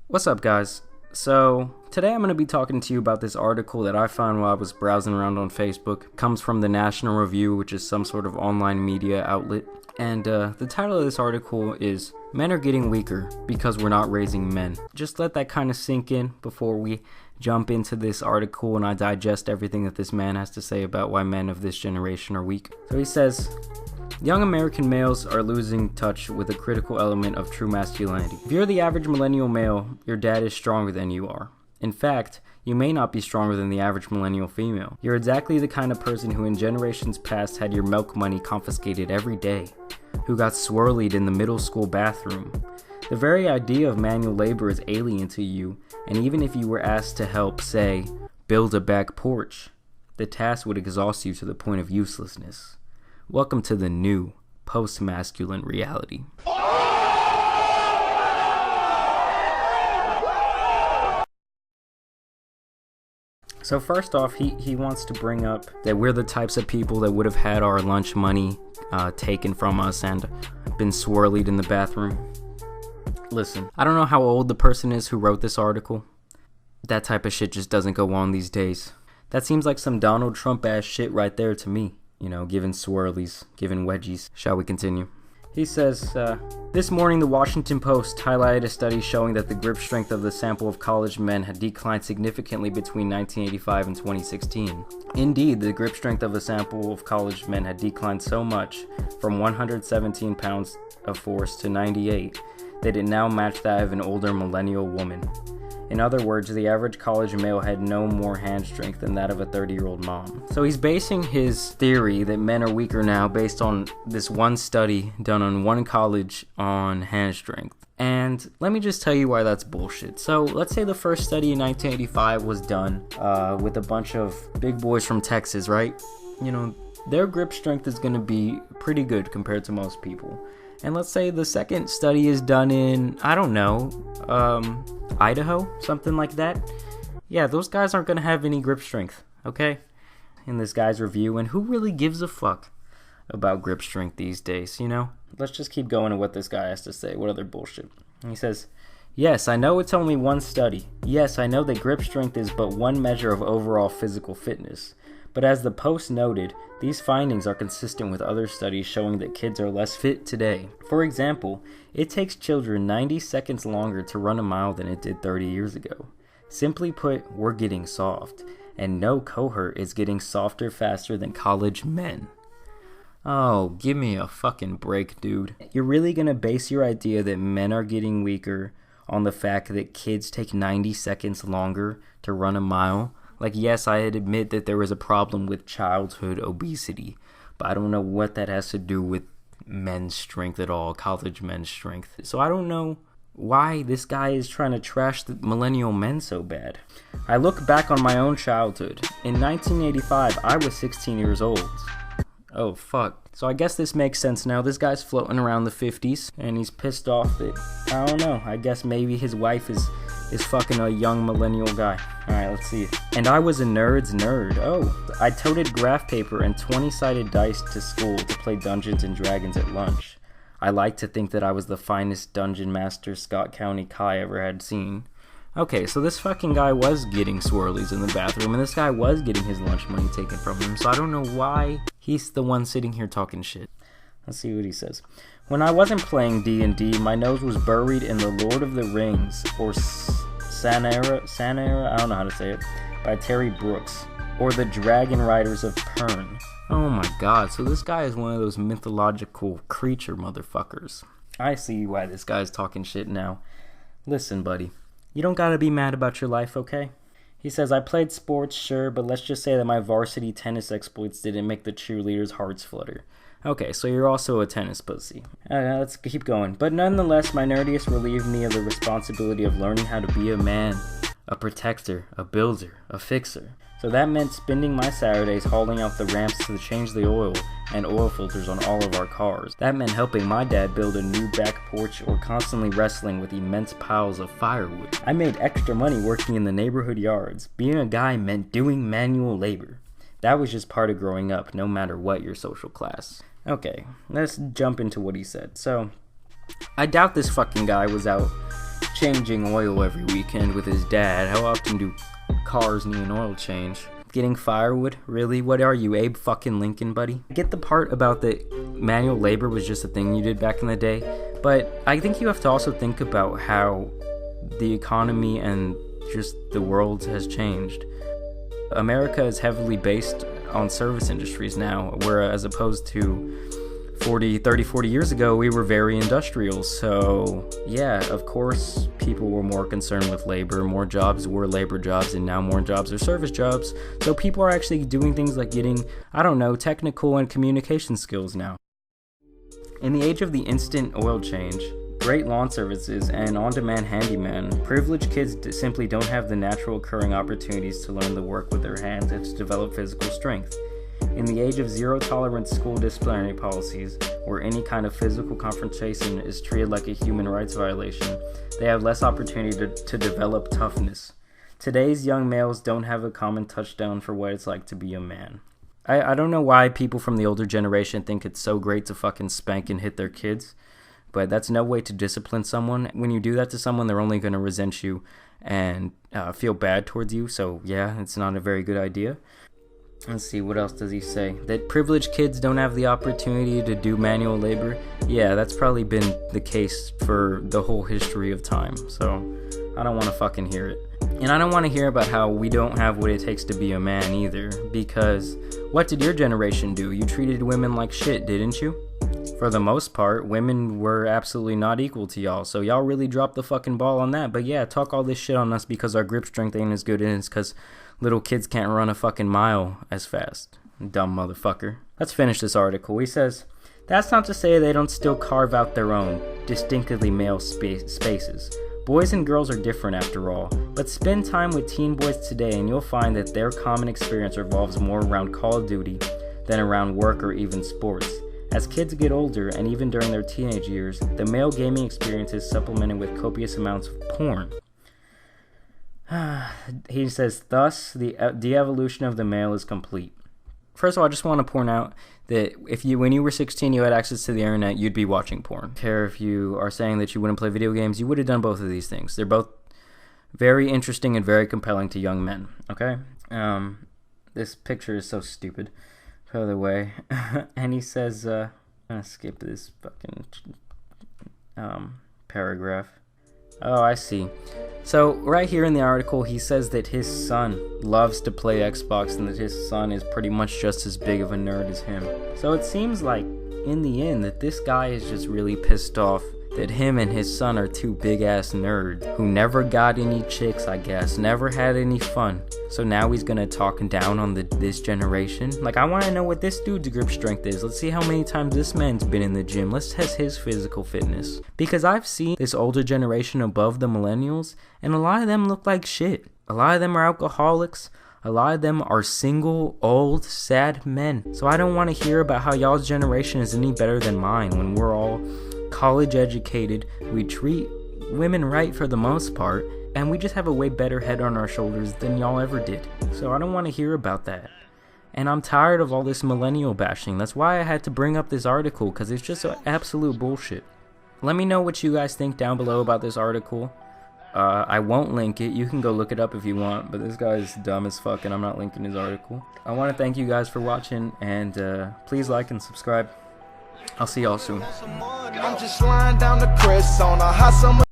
What's up, guys? So, today I'm going to be talking to you about this article that I found while I was browsing around on Facebook. It comes from the National Review, which is some sort of online media outlet. And the title of this article is Men Are Getting Weaker Because We're Not Raising Men. Just let that kind of sink in before we jump into this article and I digest everything that this man has to say about why men of this generation are weak. So he says, young American males are losing touch with a critical element of true masculinity. If you're the average millennial male, your dad is stronger than you are. In fact, you may not be stronger than the average millennial female. You're exactly the kind of person who in generations past had your milk money confiscated every day, who got swirlied in the middle school bathroom. The very idea of manual labor is alien to you, and even if you were asked to help, say, build a back porch, the task would exhaust you to the point of uselessness. Welcome to the new, post-masculine reality. So first off, he wants to bring up that we're the types of people that would have had our lunch money taken from us and been swirlied in the bathroom. Listen, I don't know how old the person is who wrote this article. That type of shit just doesn't go on these days. That seems like some Donald Trump ass shit right there to me. You know, giving swirlies, giving wedgies. Shall we continue? He says, this morning the Washington Post highlighted a study showing that the grip strength of the sample of college men had declined significantly between 1985 and 2016. Indeed, the grip strength of the sample of college men had declined so much, from 117 pounds of force to 98, that it now matched that of an older millennial woman. In other words, the average college male had no more hand strength than that of a 30-year-old mom. So he's basing his theory that men are weaker now based on this one study done on one college on hand strength. And let me just tell you why that's bullshit. So let's say the first study in 1985 was done with a bunch of big boys from Texas, right? You know, their grip strength is going to be pretty good compared to most people. And let's say the second study is done in, I don't know, Idaho, something like that. Yeah, those guys aren't going to have any grip strength, okay? In this guy's review, and who really gives a fuck about grip strength these days, you know? Let's just keep going to what this guy has to say. What other bullshit? And he says, yes, I know it's only one study. Yes, I know that grip strength is but one measure of overall physical fitness. But as the Post noted, these findings are consistent with other studies showing that kids are less fit today. For example, it takes children 90 seconds longer to run a mile than it did 30 years ago. Simply put, we're getting soft, and no cohort is getting softer faster than college men. Oh, give me a fucking break, dude. You're really gonna base your idea that men are getting weaker on the fact that kids take 90 seconds longer to run a mile? Like, yes, I admit that there was a problem with childhood obesity, but I don't know what that has to do with men's strength at all, college men's strength. So I don't know why this guy is trying to trash the millennial men so bad. I look back on my own childhood. In 1985, I was 16 years old. Oh, fuck. So I guess this makes sense now. This guy's floating around the 50s, and he's pissed off that, I don't know, I guess maybe his wife is fucking a young millennial guy. Alright, let's see. And I was a nerd's nerd. Oh, I toted graph paper and 20-sided dice to school to play Dungeons and Dragons at lunch. I like to think that I was the finest dungeon master Scott County Kai ever had seen. Okay, so this fucking guy was getting swirlies in the bathroom, and this guy was getting his lunch money taken from him, so I don't know why he's the one sitting here talking shit. Let's see what he says. When I wasn't playing D&D, my nose was buried in The Lord of the Rings, or Sanera, I don't know how to say it, by Terry Brooks, or The Dragon Riders of Pern. Oh my god, so this guy is one of those mythological creature motherfuckers. I see why this guy's talking shit now. Listen, buddy, you don't gotta be mad about your life, okay? He says, I played sports, sure, but let's just say that my varsity tennis exploits didn't make the cheerleaders' hearts flutter. Okay, so you're also a tennis pussy. Let's keep going. But nonetheless, my nerdiness relieved me of the responsibility of learning how to be a man, a protector, a builder, a fixer. So that meant spending my Saturdays hauling out the ramps to change the oil and oil filters on all of our cars. That meant helping my dad build a new back porch or constantly wrestling with immense piles of firewood. I made extra money working in the neighborhood yards. Being a guy meant doing manual labor. That was just part of growing up, no matter what your social class. Okay, let's jump into what he said. So, I doubt this fucking guy was out changing oil every weekend with his dad. How often do cars need an oil change? Getting firewood? Really? What are you, Abe fucking Lincoln, buddy? I get the part about the manual labor was just a thing you did back in the day, but I think you have to also think about how the economy and just the world has changed. America is heavily based on service industries now, whereas opposed to 40 years ago, we were very industrial. So yeah, of course, people were more concerned with labor. More jobs were labor jobs, and now more jobs are service jobs. So people are actually doing things like getting, I don't know, technical and communication skills now. In the age of the instant oil change, great lawn services, and on-demand handyman, privileged kids simply don't have the natural occurring opportunities to learn the work with their hands and to develop physical strength. In the age of zero-tolerance school disciplinary policies, where any kind of physical confrontation is treated like a human rights violation, they have less opportunity to develop toughness. Today's young males don't have a common touchdown for what it's like to be a man. I don't know why people from the older generation think it's so great to fucking spank and hit their kids, but that's no way to discipline someone. When you do that to someone, they're only going to resent you and feel bad towards you. So yeah, it's not a very good idea. Let's see, what else does he say? That privileged kids don't have the opportunity to do manual labor? Yeah, that's probably been the case for the whole history of time. So I don't want to fucking hear it. And I don't want to hear about how we don't have what it takes to be a man either. Because what did your generation do? You treated women like shit, didn't you? For the most part, women were absolutely not equal to y'all, so y'all really dropped the fucking ball on that. But yeah, talk all this shit on us because our grip strength ain't as good, and it's because little kids can't run a fucking mile as fast. Dumb motherfucker. Let's finish this article. He says, that's not to say they don't still carve out their own, distinctively male spaces. Boys and girls are different after all, but spend time with teen boys today and you'll find that their common experience revolves more around Call of Duty than around work or even sports. As kids get older, and even during their teenage years, the male gaming experience is supplemented with copious amounts of porn. He says, thus, the de-evolution of the male is complete. First of all, I just want to point out that when you were 16, you had access to the internet, you'd be watching porn. I don't care if you are saying that you wouldn't play video games, you would have done both of these things. They're both very interesting and very compelling to young men, okay? This picture is so stupid, by the way. And he says, I'm going to skip this fucking paragraph. Oh, I see. So, right here in the article, he says that his son loves to play Xbox and that his son is pretty much just as big of a nerd as him. So it seems like, in the end, that this guy is just really pissed off that him and his son are two big-ass nerds who never got any chicks, I guess, never had any fun. So now he's gonna talk down on this generation. Like, I wanna know what this dude's grip strength is. Let's see how many times this man's been in the gym. Let's test his physical fitness. Because I've seen this older generation above the millennials, and a lot of them look like shit. A lot of them are alcoholics. A lot of them are single, old, sad men. So I don't want to hear about how y'all's generation is any better than mine when we're all college educated, we treat women right for the most part, and we just have a way better head on our shoulders than y'all ever did. So I don't want to hear about that. And I'm tired of all this millennial bashing. That's why I had to bring up this article, because it's just absolute bullshit. Let me know what you guys think down below about this article. I won't link it. You can go look it up if you want, but this guy is dumb as fuck and I'm not linking his article. I want to thank you guys for watching, and please like and subscribe. I'll see y'all soon. I'm just lying down the press on a hot summer